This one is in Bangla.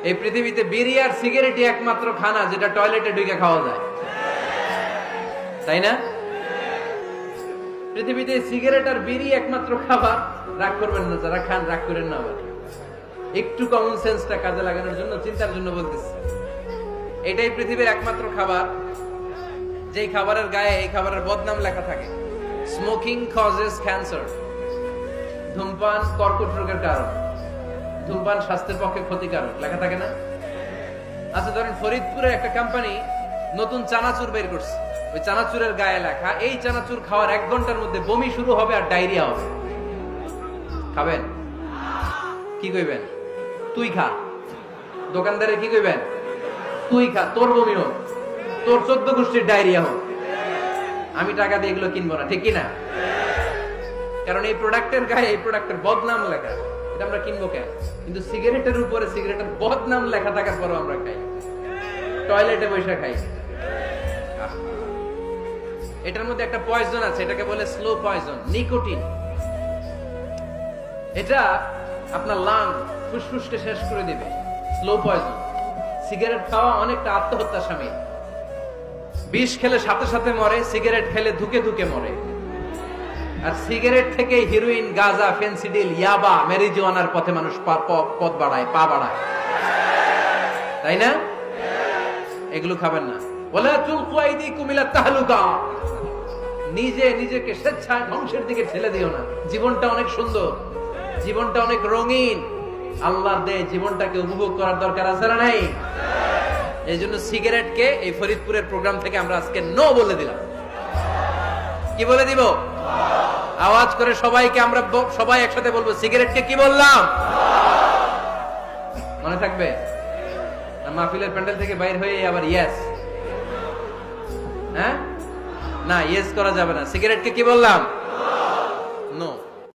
এই পৃথিবীতে বিড়ি আর সিগারেটই একমাত্র খানা যেটা টয়লেটে ঢুকে খাওয়া যায়, তাই না? পৃথিবীতে সিগারেট আর বিড়ি একমাত্র খাবার। রাগ করবেন না, যারা খান রাগ করেন না, আবার একটু কমন সেন্সটা কাজে লাগানোর জন্য, চিন্তার জন্য বলতেছি। এটাই পৃথিবীর একমাত্র খাবার যেই খাবারের গায়ে এই খাবারের বদনাম লেখা থাকে, স্মোকিং কজেস ক্যান্সার। ধূমপান কর্কট রোগের কারণ, ধূমপান স্বাস্থ্যের পক্ষে ক্ষতিকারক লেখা থাকে না? আচ্ছা ধরেন ফরিদপুরে একটা কোম্পানি নতুন চানাচুর বের করছে, ওই চানাচুরের গায়ে লেখা এই চানাচুর খাওয়ার 1 ঘন্টার মধ্যে বমি শুরু হবে আর ডায়রিয়া হবে। খাবেন? কি কইবেন? তুই খা। দোকানদারে কি কইবেন? তুই খা, তোর বমি হোক, তোর 14 গোষ্ঠীর ডায়রিয়া হোক, আমি টাকা দিয়ে এগুলো কিনবো না, ঠিক কিনা? কারণ এই প্রোডাক্টের গায়ে এই প্রোডাক্টের বদনাম লেখা, এটা আমরা কিনবো কেন? কিন্তু সিগারেটের উপরে সিগারেটের বদনাম লেখা থাকার পরও আমরা খাই, টয়লেটে বসে খাই। এটার মধ্যে একটা পয়জন আছে, এটাকে বলে স্লো পয়জন, নিকোটিন। এটা আপনার লাং ফুসফুসকে শেষ করে দিবে, স্লো পয়জন। সিগারেট খাওয়া অনেকটা আত্মহত্যার শামিল। বিষ খেলে সাথে সাথে মরে, সিগারেট খেলে ধুকে ধুকে মরে। আর সিগারেট থেকে হিরোইন, গাঁজা, ফেন্সিডিল, ইয়াবা, ম্যারিজুয়ানার পথে মানুষ পথ বাড়ায়, পা বাড়ায়, তাই না? এগুলো খাবেন না। ওয়ালা তুলকু আইদিকুম ইলা তাহলুকা, নিজে নিজেকে স্বেচ্ছায় ধ্বংসের দিকে ঠেলে দিও না। জীবনটা অনেক সুন্দর, জীবনটা অনেক রঙিন, আল্লাহর দেয় জীবনটাকে উপভোগ করার দরকার আছে না নাই? এই জন্য সিগারেটকে এই ফরিদপুরের প্রোগ্রাম থেকে আমরা আজকে নো বলে দিলাম। কি বলে দিব? আওয়াজ করে সবাইকে আমরা সবাই একসাথে বলবো, সিগারেটকে কি বললাম? মনে থাকবে? মাহফিলের প্যান্ডেল থেকে বাইর হয়ে আবার ইয়েস, হ্যাঁ না, ইয়েস করা যাবে না। সিগারেটকে কি বললাম? নো।